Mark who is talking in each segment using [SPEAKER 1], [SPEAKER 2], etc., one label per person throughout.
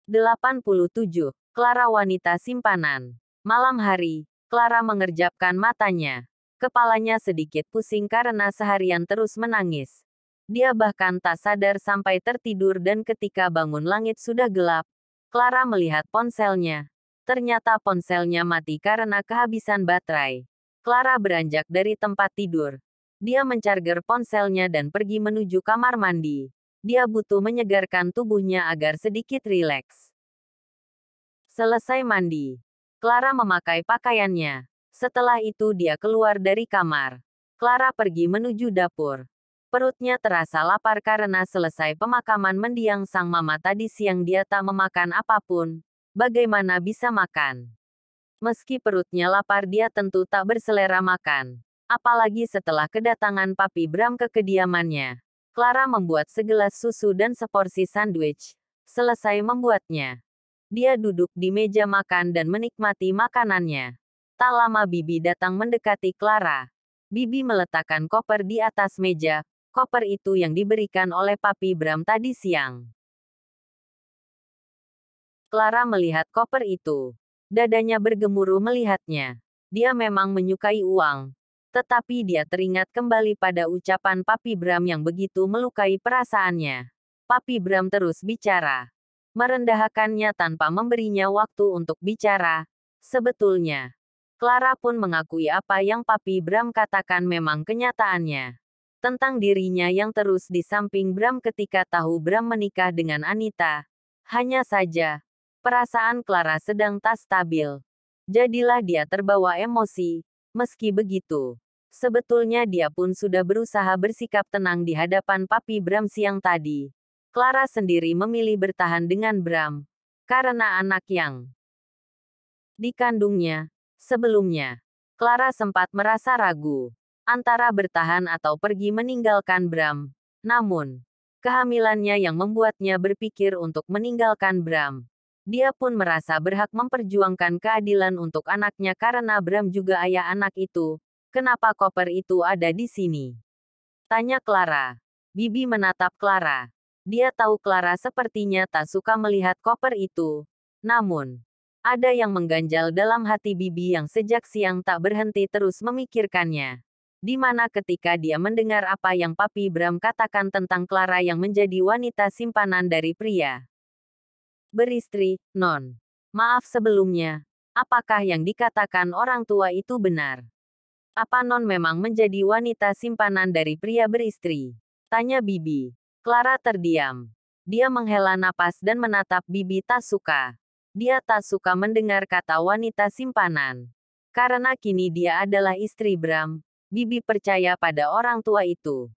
[SPEAKER 1] 87. Clara wanita simpanan. Malam hari, Clara mengerjapkan matanya. Kepalanya sedikit pusing karena seharian terus menangis. Dia bahkan tak sadar sampai tertidur dan ketika bangun langit sudah gelap. Clara melihat ponselnya. Ternyata ponselnya mati karena kehabisan baterai. Clara beranjak dari tempat tidur. Dia mencarger ponselnya dan pergi menuju kamar mandi. Dia butuh menyegarkan tubuhnya agar sedikit rileks. Selesai mandi, Clara memakai pakaiannya. Setelah itu dia keluar dari kamar. Clara pergi menuju dapur. Perutnya terasa lapar karena selesai pemakaman mendiang sang mama tadi siang dia tak memakan apapun. Bagaimana bisa makan? Meski perutnya lapar dia tentu tak berselera makan. Apalagi setelah kedatangan Papi Bram ke kediamannya. Clara membuat segelas susu dan seporsi sandwich. Selesai membuatnya. Dia duduk di meja makan dan menikmati makanannya. Tak lama Bibi datang mendekati Clara. Bibi meletakkan koper di atas meja, koper itu yang diberikan oleh Papi Bram tadi siang. Clara melihat koper itu. Dadanya bergemuruh melihatnya. Dia memang menyukai uang. Tetapi dia teringat kembali pada ucapan Papi Bram yang begitu melukai perasaannya. Papi Bram terus bicara. Merendahkannya tanpa memberinya waktu untuk bicara. Sebetulnya, Clara pun mengakui apa yang Papi Bram katakan memang kenyataannya. Tentang dirinya yang terus di samping Bram ketika tahu Bram menikah dengan Anita. Hanya saja, perasaan Clara sedang tak stabil. Jadilah dia terbawa emosi. Meski begitu, sebetulnya dia pun sudah berusaha bersikap tenang di hadapan Papi Bram siang tadi. Clara sendiri memilih bertahan dengan Bram. Karena anak yang dikandungnya. Sebelumnya, Clara sempat merasa ragu. Antara bertahan atau pergi meninggalkan Bram. Namun, kehamilannya yang membuatnya berpikir untuk meninggalkan Bram. Dia pun merasa berhak memperjuangkan keadilan untuk anaknya karena Bram juga ayah anak itu. Kenapa koper itu ada di sini? Tanya Clara. Bibi menatap Clara. Dia tahu Clara sepertinya tak suka melihat koper itu. Namun, ada yang mengganjal dalam hati Bibi yang sejak siang tak berhenti terus memikirkannya. Di mana ketika dia mendengar apa yang Papi Bram katakan tentang Clara yang menjadi wanita simpanan dari pria beristri, Non. Maaf sebelumnya. Apakah yang dikatakan orang tua itu benar? Apa Non memang menjadi wanita simpanan dari pria beristri? Tanya Bibi. Clara terdiam. Dia menghela napas dan menatap Bibi tak suka. Dia tak suka mendengar kata wanita simpanan. Karena kini dia adalah istri Bram, Bibi percaya pada orang tua itu.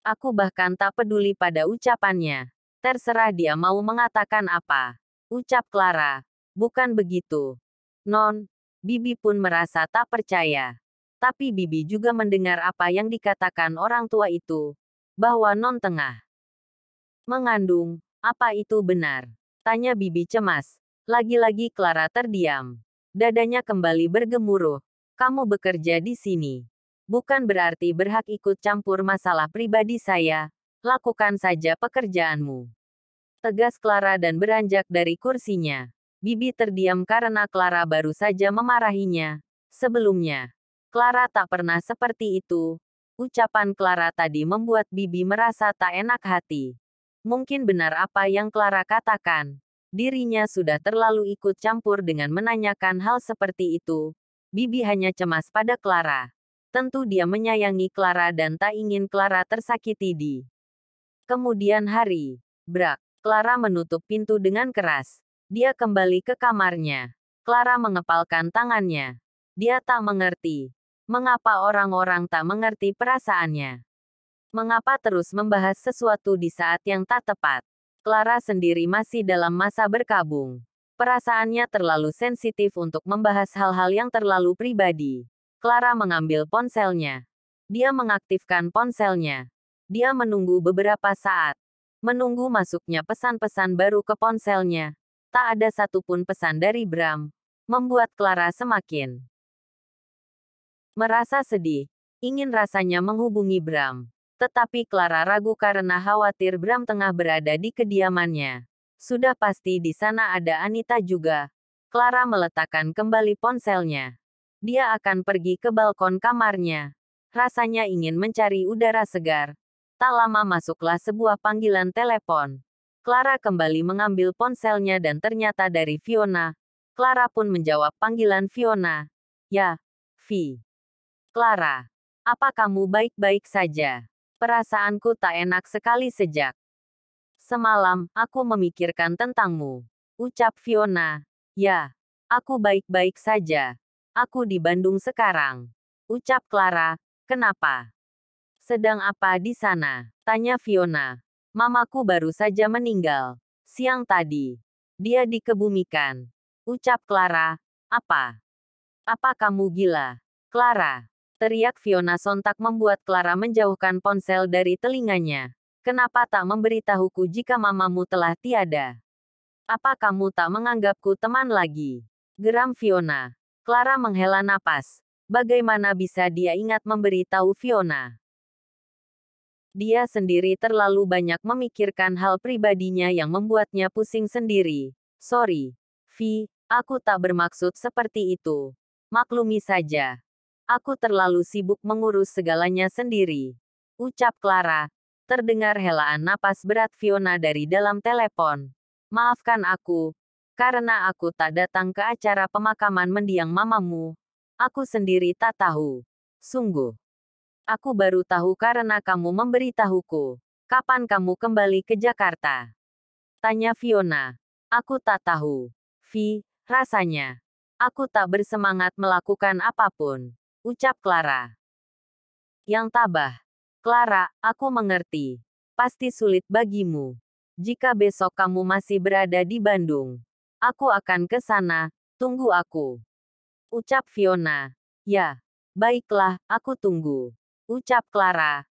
[SPEAKER 1] Aku bahkan tak peduli pada ucapannya. Terserah dia mau mengatakan apa. Ucap Clara. Bukan begitu. Non, Bibi pun merasa tak percaya. Tapi Bibi juga mendengar apa yang dikatakan orang tua itu. Bahwa Non tengah mengandung. Apa itu benar? Tanya Bibi cemas. Lagi-lagi Clara terdiam. Dadanya kembali bergemuruh. Kamu bekerja di sini. Bukan berarti berhak ikut campur masalah pribadi saya. Lakukan saja pekerjaanmu. Tegas Clara dan beranjak dari kursinya. Bibi terdiam karena Clara baru saja memarahinya. Sebelumnya, Clara tak pernah seperti itu. Ucapan Clara tadi membuat Bibi merasa tak enak hati. Mungkin benar apa yang Clara katakan. Dirinya sudah terlalu ikut campur dengan menanyakan hal seperti itu. Bibi hanya cemas pada Clara. Tentu dia menyayangi Clara dan tak ingin Clara tersakiti di kemudian hari. Brak. Clara menutup pintu dengan keras. Dia kembali ke kamarnya. Clara mengepalkan tangannya. Dia tak mengerti. Mengapa orang-orang tak mengerti perasaannya? Mengapa terus membahas sesuatu di saat yang tak tepat? Clara sendiri masih dalam masa berkabung. Perasaannya terlalu sensitif untuk membahas hal-hal yang terlalu pribadi. Clara mengambil ponselnya. Dia mengaktifkan ponselnya. Dia menunggu beberapa saat. Menunggu masuknya pesan-pesan baru ke ponselnya. Tak ada satupun pesan dari Bram. Membuat Clara semakin merasa sedih. Ingin rasanya menghubungi Bram. Tetapi Clara ragu karena khawatir Bram tengah berada di kediamannya. Sudah pasti di sana ada Anita juga. Clara meletakkan kembali ponselnya. Dia akan pergi ke balkon kamarnya. Rasanya ingin mencari udara segar. Tak lama masuklah sebuah panggilan telepon. Clara kembali mengambil ponselnya dan ternyata dari Fiona. Clara pun menjawab panggilan Fiona. Ya, Vi. Clara. Apa kamu baik-baik saja? Perasaanku tak enak sekali sejak semalam, aku memikirkan tentangmu. Ucap Fiona. Ya, aku baik-baik saja. Aku di Bandung sekarang. Ucap Clara. Kenapa? Sedang apa di sana? Tanya Fiona. Mamaku baru saja meninggal. Siang tadi. Dia dikebumikan. Ucap Clara. Apa? Apa kamu gila? Clara. Teriak Fiona sontak membuat Clara menjauhkan ponsel dari telinganya. Kenapa tak memberitahuku jika mamamu telah tiada? Apa kamu tak menganggapku teman lagi? Geram Fiona. Clara menghela napas. Bagaimana bisa dia ingat memberitahu Fiona? Dia sendiri terlalu banyak memikirkan hal pribadinya yang membuatnya pusing sendiri. Sorry, Vi, aku tak bermaksud seperti itu. Maklumi saja. Aku terlalu sibuk mengurus segalanya sendiri. Ucap Clara. Terdengar helaan napas berat Fiona dari dalam telepon. Maafkan aku, karena aku tak datang ke acara pemakaman mendiang mamamu. Aku sendiri tak tahu. Sungguh. Aku baru tahu karena kamu memberitahuku. Kapan kamu kembali ke Jakarta? Tanya Fiona. Aku tak tahu. Vi, rasanya. Aku tak bersemangat melakukan apapun. Ucap Clara. Yang tabah. Clara, aku mengerti. Pasti sulit bagimu. Jika besok kamu masih berada di Bandung, aku akan ke sana, tunggu aku. Ucap Fiona. Ya, baiklah, aku tunggu. Ucap Clara.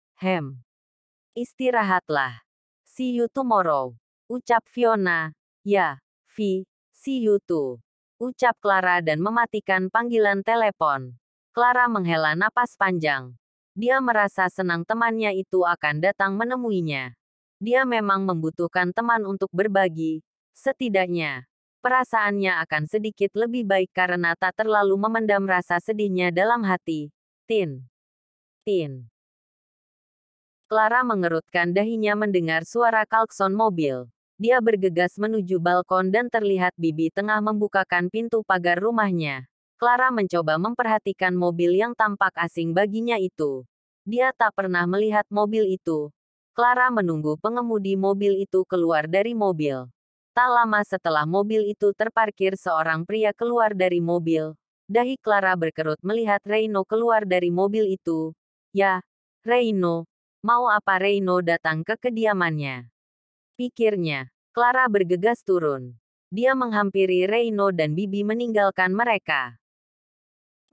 [SPEAKER 1] Istirahatlah. See you tomorrow. Ucap Fiona. Ya, Vi, see you too. Ucap Clara dan mematikan panggilan telepon. Clara menghela napas panjang. Dia merasa senang temannya itu akan datang menemuinya. Dia memang membutuhkan teman untuk berbagi. Setidaknya, perasaannya akan sedikit lebih baik karena tak terlalu memendam rasa sedihnya dalam hati. Tin. Tin. Clara mengerutkan dahinya mendengar suara klakson mobil. Dia bergegas menuju balkon dan terlihat Bibi tengah membukakan pintu pagar rumahnya. Clara mencoba memperhatikan mobil yang tampak asing baginya itu. Dia tak pernah melihat mobil itu. Clara menunggu pengemudi mobil itu keluar dari mobil. Tak lama setelah mobil itu terparkir seorang pria keluar dari mobil. Dahi Clara berkerut melihat Reino keluar dari mobil itu. Ya, Reino. Mau apa Reino datang ke kediamannya? Pikirnya. Clara bergegas turun. Dia menghampiri Reino dan Bibi meninggalkan mereka.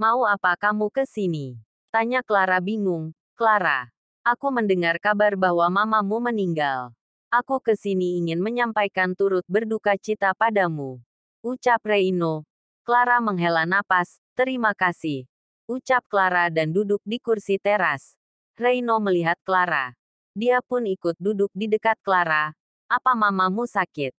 [SPEAKER 1] Mau apa kamu ke sini? Tanya Clara bingung. Clara, aku mendengar kabar bahwa mamamu meninggal. Aku ke sini ingin menyampaikan turut berduka cita padamu. Ucap Reino. Clara menghela napas. Terima kasih. Ucap Clara dan duduk di kursi teras. Reino melihat Clara. Dia pun ikut duduk di dekat Clara. Apa mamamu sakit?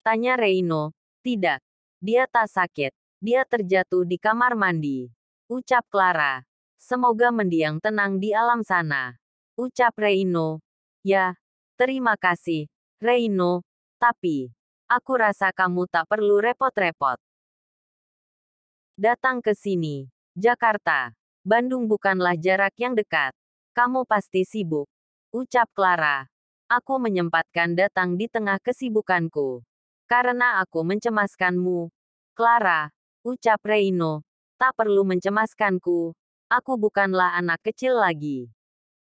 [SPEAKER 1] Tanya Reino. Tidak. Dia tak sakit. Dia terjatuh di kamar mandi. Ucap Clara. Semoga mendiang tenang di alam sana. Ucap Reino. Ya, terima kasih, Reino. Tapi, aku rasa kamu tak perlu repot-repot datang ke sini. Jakarta. Bandung bukanlah jarak yang dekat. Kamu pasti sibuk. Ucap Clara. Aku menyempatkan datang di tengah kesibukanku. Karena aku mencemaskanmu. Clara. Ucap Reino. Tak perlu mencemaskanku. Aku bukanlah anak kecil lagi.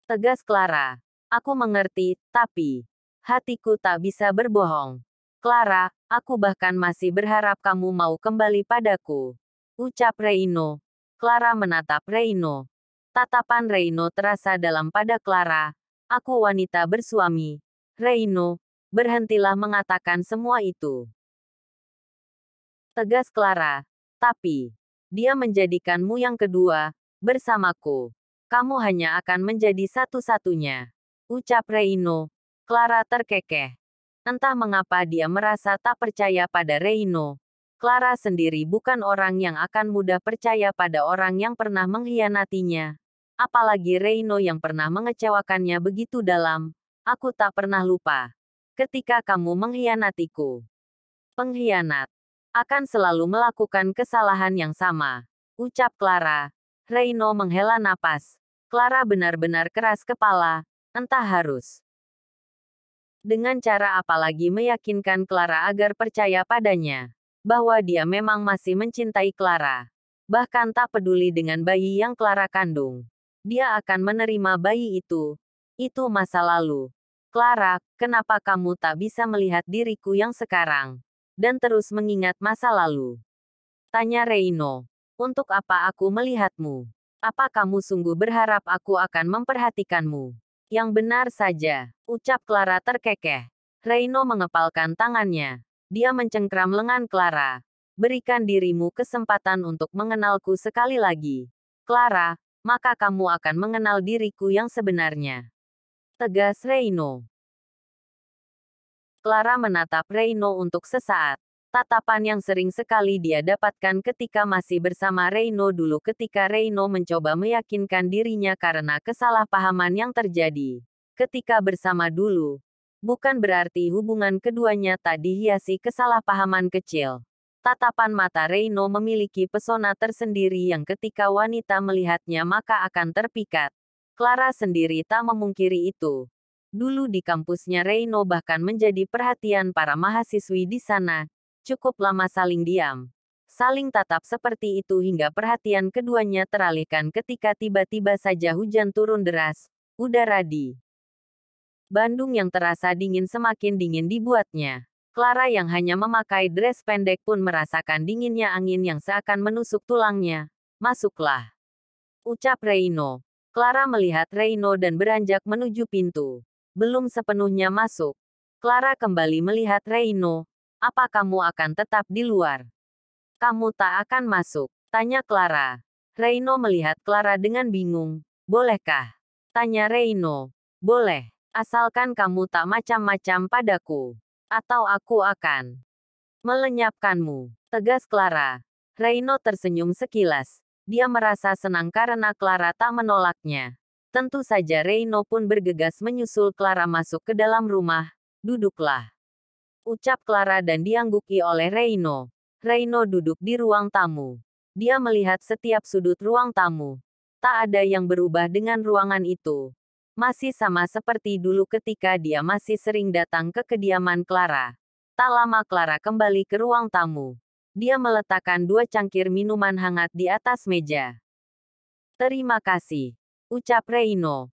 [SPEAKER 1] Tegas Clara. Aku mengerti, tapi hatiku tak bisa berbohong. Clara, aku bahkan masih berharap kamu mau kembali padaku. Ucap Reino. Clara menatap Reino. Tatapan Reino terasa dalam pada Clara. Aku wanita bersuami. Reino, berhentilah mengatakan semua itu. Tegas Clara. Tapi, dia menjadikanmu yang kedua, bersamaku. Kamu hanya akan menjadi satu-satunya. Ucap Reino. Clara terkekeh. Entah mengapa dia merasa tak percaya pada Reino. Clara sendiri bukan orang yang akan mudah percaya pada orang yang pernah mengkhianatinya. Apalagi Reino yang pernah mengecewakannya begitu dalam. Aku tak pernah lupa. Ketika kamu mengkhianatiku. Pengkhianat akan selalu melakukan kesalahan yang sama, ucap Clara. Reino menghela napas. Clara benar-benar keras kepala, entah harus dengan cara apa lagi meyakinkan Clara agar percaya padanya. Bahwa dia memang masih mencintai Clara. Bahkan tak peduli dengan bayi yang Clara kandung. Dia akan menerima bayi itu. Itu masa lalu. Clara, kenapa kamu tak bisa melihat diriku yang sekarang? Dan terus mengingat masa lalu. Tanya Reino. Untuk apa aku melihatmu? Apa kamu sungguh berharap aku akan memperhatikanmu? Yang benar saja, ucap Clara terkekeh. Reino mengepalkan tangannya. Dia mencengkram lengan Clara. Berikan dirimu kesempatan untuk mengenalku sekali lagi. Clara, maka kamu akan mengenal diriku yang sebenarnya. Tegas Reino. Clara menatap Reino untuk sesaat. Tatapan yang sering sekali dia dapatkan ketika masih bersama Reino dulu ketika Reino mencoba meyakinkan dirinya karena kesalahpahaman yang terjadi. Ketika bersama dulu. Bukan berarti hubungan keduanya tak dihiasi kesalahpahaman kecil. Tatapan mata Reino memiliki pesona tersendiri yang ketika wanita melihatnya maka akan terpikat. Clara sendiri tak memungkiri itu. Dulu di kampusnya Reino bahkan menjadi perhatian para mahasiswi di sana. Cukup lama saling diam. Saling tatap seperti itu hingga perhatian keduanya teralihkan ketika tiba-tiba saja hujan turun deras. Udara di Bandung yang terasa dingin semakin dingin dibuatnya. Clara yang hanya memakai dress pendek pun merasakan dinginnya angin yang seakan menusuk tulangnya. Masuklah. Ucap Reino. Clara melihat Reino dan beranjak menuju pintu. Belum sepenuhnya masuk. Clara kembali melihat Reino. Apa kamu akan tetap di luar? Kamu tak akan masuk, tanya Clara. Reino melihat Clara dengan bingung. Bolehkah? Tanya Reino. Boleh, asalkan kamu tak macam-macam padaku. Atau aku akan melenyapkanmu, tegas Clara. Reino tersenyum sekilas. Dia merasa senang karena Clara tak menolaknya. Tentu saja Reino pun bergegas menyusul Clara masuk ke dalam rumah. Duduklah. Ucap Clara dan diangguki oleh Reino. Reino duduk di ruang tamu. Dia melihat setiap sudut ruang tamu. Tak ada yang berubah dengan ruangan itu. Masih sama seperti dulu ketika dia masih sering datang ke kediaman Clara. Tak lama Clara kembali ke ruang tamu. Dia meletakkan 2 cangkir minuman hangat di atas meja. Terima kasih. Ucap Reino.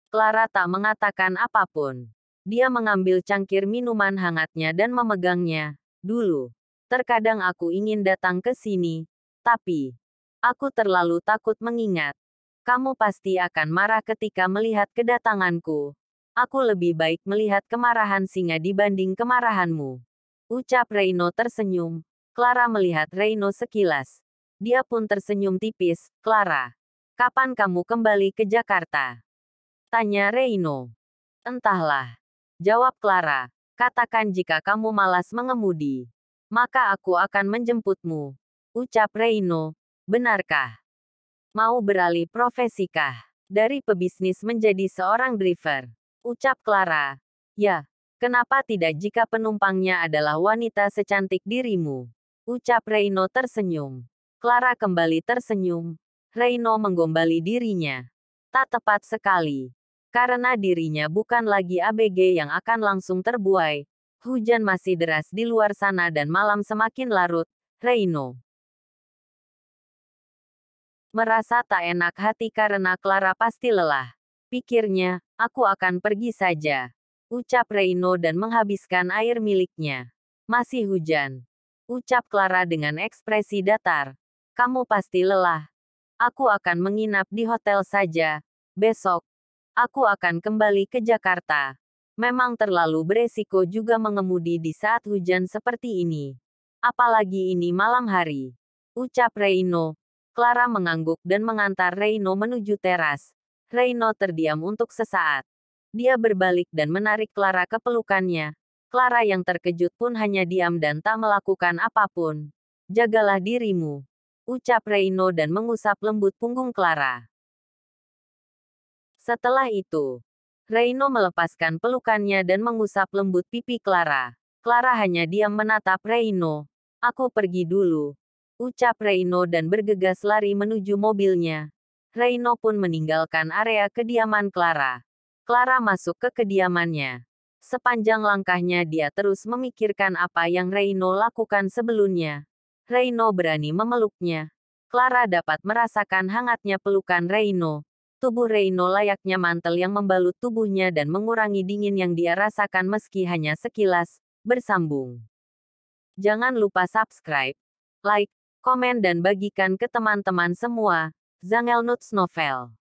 [SPEAKER 1] Clara tak mengatakan apapun. Dia mengambil cangkir minuman hangatnya dan memegangnya. Dulu. Terkadang aku ingin datang ke sini. Tapi. Aku terlalu takut mengingat. Kamu pasti akan marah ketika melihat kedatanganku. Aku lebih baik melihat kemarahan singa dibanding kemarahanmu. Ucap Reino tersenyum. Clara melihat Reino sekilas. Dia pun tersenyum tipis. Clara. Kapan kamu kembali ke Jakarta? Tanya Reino. Entahlah. Jawab Clara. Katakan jika kamu malas mengemudi. Maka aku akan menjemputmu. Ucap Reino. Benarkah? Mau beralih profesikah? Dari pebisnis menjadi seorang driver. Ucap Clara. Ya. Kenapa tidak jika penumpangnya adalah wanita secantik dirimu? Ucap Reino tersenyum. Clara kembali tersenyum. Reino menggombali dirinya. Tak tepat sekali. Karena dirinya bukan lagi ABG yang akan langsung terbuai. Hujan masih deras di luar sana dan malam semakin larut. Reino merasa tak enak hati karena Clara pasti lelah. Pikirnya, aku akan pergi saja. Ucap Reino dan menghabiskan air miliknya. Masih hujan. Ucap Clara dengan ekspresi datar. Kamu pasti lelah. Aku akan menginap di hotel saja. Besok, aku akan kembali ke Jakarta. Memang terlalu beresiko juga mengemudi di saat hujan seperti ini. Apalagi ini malam hari. Ucap Reino. Clara mengangguk dan mengantar Reino menuju teras. Reino terdiam untuk sesaat. Dia berbalik dan menarik Clara ke pelukannya. Clara yang terkejut pun hanya diam dan tak melakukan apapun. Jagalah dirimu, ucap Reino dan mengusap lembut punggung Clara. Setelah itu, Reino melepaskan pelukannya dan mengusap lembut pipi Clara. Clara hanya diam menatap Reino. Aku pergi dulu, ucap Reino dan bergegas lari menuju mobilnya. Reino pun meninggalkan area kediaman Clara. Clara masuk ke kediamannya. Sepanjang langkahnya dia terus memikirkan apa yang Reino lakukan sebelumnya. Reino berani memeluknya. Clara dapat merasakan hangatnya pelukan Reino. Tubuh Reino layaknya mantel yang membalut tubuhnya dan mengurangi dingin yang dia rasakan meski hanya sekilas. Bersambung. Jangan lupa subscribe, like, komen dan bagikan ke teman-teman semua. Zangelnuts Novel.